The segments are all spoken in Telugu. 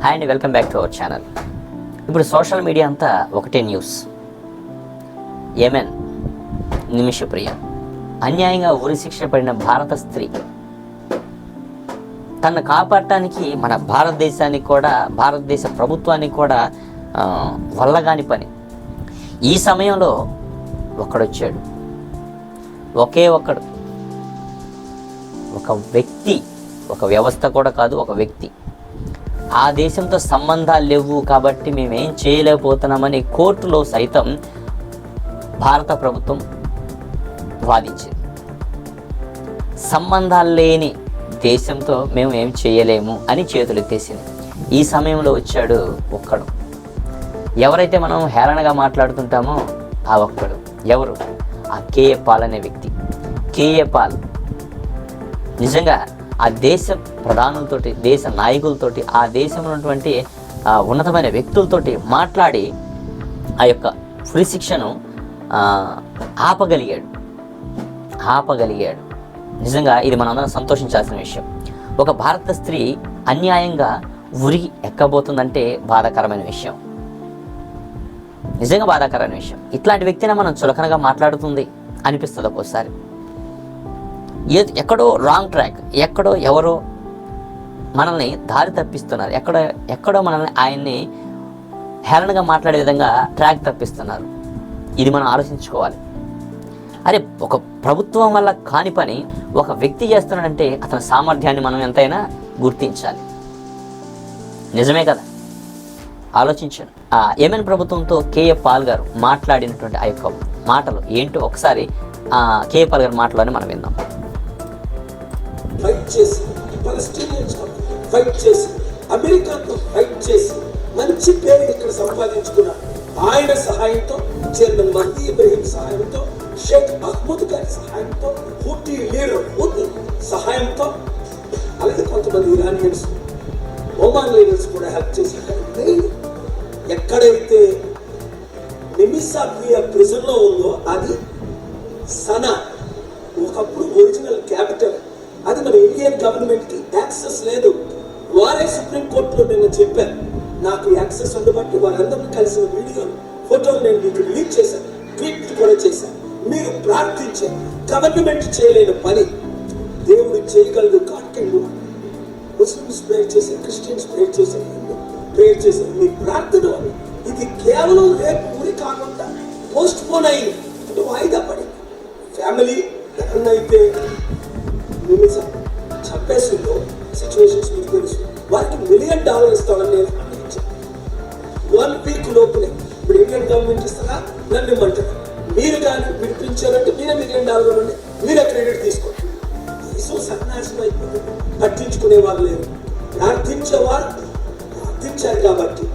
హాయ్ అండి, welcome back to our channel. ఇప్పుడు సోషల్ మీడియా అంతా ఒకటే న్యూస్. యెమెన్ నిమిషప్రియ అన్యాయంగా ఉరిశిక్ష పడిన భారత స్త్రీ తనను కాపాడటానికి మన భారతదేశానికి కూడా, భారతదేశ ప్రభుత్వానికి కూడా వల్లగాని పని. ఈ సమయంలో ఒక్కడొచ్చాడు, ఒకే ఒక్కడు, ఒక వ్యక్తి, ఒక వ్యవస్థ కూడా కాదు, ఒక వ్యక్తి. ఆ దేశంతో సంబంధాలు లేవు కాబట్టి మేమేం చేయలేకపోతున్నామని కోర్టులో సైతం భారత ప్రభుత్వం వాదించింది. సంబంధాలు లేని దేశంతో మేము ఏం చేయలేము అని చేతులెత్తేసింది. ఈ సమయంలో వచ్చాడు ఒక్కడు. ఎవరైతే మనం హేళనగా మాట్లాడుతుంటామో ఆ ఒక్కడు ఎవరు? ఆ కేఏ పాల్ అనే వ్యక్తి. కేఏ పాల్ నిజంగా ఆ దేశ ప్రధానులతోటి, దేశ నాయకులతోటి, ఆ దేశంలో ఉన్నటువంటి ఉన్నతమైన వ్యక్తులతోటి మాట్లాడి ఆ యొక్క ఉరి శిక్షను ఆపగలిగాడు. నిజంగా ఇది మనందరం సంతోషించాల్సిన విషయం. ఒక భారత స్త్రీ అన్యాయంగా ఉరి ఎక్కబోతుందంటే బాధాకరమైన విషయం, నిజంగా బాధాకరమైన విషయం. ఇట్లాంటి వ్యక్తిని మనం చులకనగా మాట్లాడుతుంది అనిపిస్తుంది ఒక్కోసారి. ఎక్కడో రాంగ్ ట్రాక్, ఎక్కడో ఎవరో మనల్ని దారి తప్పిస్తున్నారు, ఎక్కడో మనల్ని ఆయన్ని హేళనగా మాట్లాడే విధంగా ట్రాక్ తప్పిస్తున్నారు. ఇది మనం ఆలోచించుకోవాలి. అరే, ఒక ప్రభుత్వం వల్ల కాని పని ఒక వ్యక్తి చేస్తున్నాడంటే అతని సామర్థ్యాన్ని మనం ఎంతైనా గుర్తించాలి. నిజమే కదా? ఆలోచించాను. యెమెన్ ప్రభుత్వంతో కేఏ పాల్ గారు మాట్లాడినటువంటి ఆ యొక్క మాటలు ఏంటో ఒకసారి కేఏ పాల్ గారు మాటలోనే మనం విందాం. ఫైట్ చేసి, పాలస్తీనియన్స్ ఫైట్ చేసి, అమెరికాతో ఫైట్ చేసి మంచి పేరు ఇక్కడ సంపాదించుకున్నారు. ఆయన సహాయంతో, చైర్మన్ మహదీ ఇబ్రహీం సహాయంతో, షేక్ మహమూద్ గారి సహాయంతో, హూతీ లీడర్ హూతీ సహాయంతో, అలాగే కొంతమంది ఇరానియన్స్, ఒమాన్ లీడర్స్ కూడా హెల్ప్ చేశారు. ఎక్కడైతే నిమిషప్రియ ప్రిజన్లో ఉందో అది సనా, ఒకప్పుడు ఒరిజినల్ క్యాపిటల్. అది మన ఇండియన్ గవర్నమెంట్కి యాక్సెస్ లేదు. వారే సుప్రీంకోర్టులో నేను చెప్పాను, నాకు యాక్సెస్ ఉండబట్టి వారందరినీ కలిసిన వీడియోలు, ఫోటోలు నేను మీకు రిలీజ్ చేశాను, ట్వీట్ కూడా చేశాను. మీరు ప్రార్థించే గవర్నమెంట్ చేయలేని పని దేవుడు చేయగలడు. కాకండు ముస్లిమ్స్ ప్రేయర్ చేశారు, క్రిస్టియన్స్ ప్రేయర్ చేశారు, ప్రేయర్ చేశారు. మీ ప్రార్థన ఇది కేవలం రేపు ఊరి కాకుండా పోస్ట్ పోన్ అయింది, అంటే వాయిదా పడింది. ఫ్యామిలీ ఎక్కడైతే నిమిషం చంపేసిందో సిచ్యువేషన్స్ మీకు తెలుసు. వారికి $1 మిలియన్ ఇస్తామని నేను ఇచ్చాను. 1 వీక్ లోపునే. ఇప్పుడు ఇండియన్ గవర్నమెంట్ ఇస్తారా, నన్ను ఇమ్మంటారు. మీరు కానీ విడిపించారంటే మీరే $1 మిలియన్ నుండి మీరే క్రెడిట్ తీసుకోండి. దేశం సన్యాసం అయిపోతుంది, పట్టించుకునే వాళ్ళు లేరు. ప్రార్థించేవారు ప్రార్థించారు కాబట్టి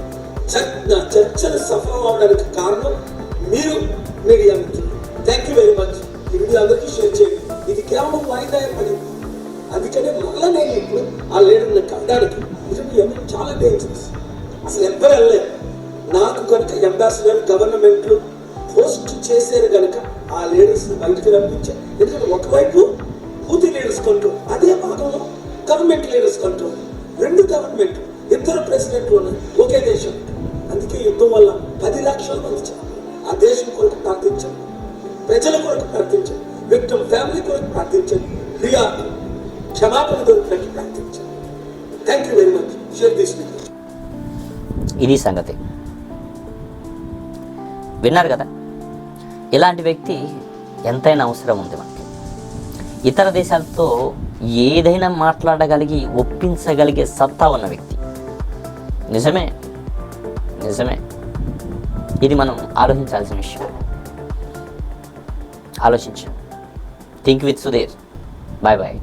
నా చర్చలు సఫలం అవడానికి కారణం మీరు, మీడియా మిత్రులు. Thank you very much. ఈ వీడియో అందరికీ షేర్ చేయండి. ఇది కేవలం వాయిదా పడింది. అందుకనే మళ్ళీ నేను ఇప్పుడు ఆ లీడర్ని కట్టడానికి చాలా డేంజరస్. అసలు ఎవ్వరు వెళ్ళలేదు. నాకు కనుక అంబాసిడర్ గవర్నమెంట్లు పోస్ట్ చేశారు కనుక ఆ లీడర్స్ బయటకు రప్పించారు. ఎందుకంటే ఒకవైపు హూతీ లీడర్స్ కంట్రోల్, అదే భాగంలో గవర్నమెంట్ లీడర్స్ కంట్రోల్. 2 గవర్నమెంట్, 2 ప్రెసిడెంట్లు ఉన్నాయి ఒకే దేశం. అందుకే యుద్ధం వల్ల 10 లక్షల మంది చాలు. ఆ దేశం కొరకు ప్రార్థించండి, ప్రజల కొరకు ప్రార్థించండి, విక్టిమ్ ఫ్యామిలీ కొరకు ప్రార్థించండి, ప్రియా క్షమాపణ దొరికినట్టు ప్రార్థించండి. Thank you very much. Share this video. ఇది సంగతి. విన్నారు కదా? ఇలాంటి వ్యక్తి ఎంతైనా అవసరం ఉంది మనకి. ఇతర దేశాలతో ఏదైనా మాట్లాడగలిగి ఒప్పించగలిగే సత్తా ఉన్న వ్యక్తి. నిజమే. ఇది మనం ఆలోచించాల్సిన విషయం. ఆలోచించు. Think with Sudheer. బాయ్.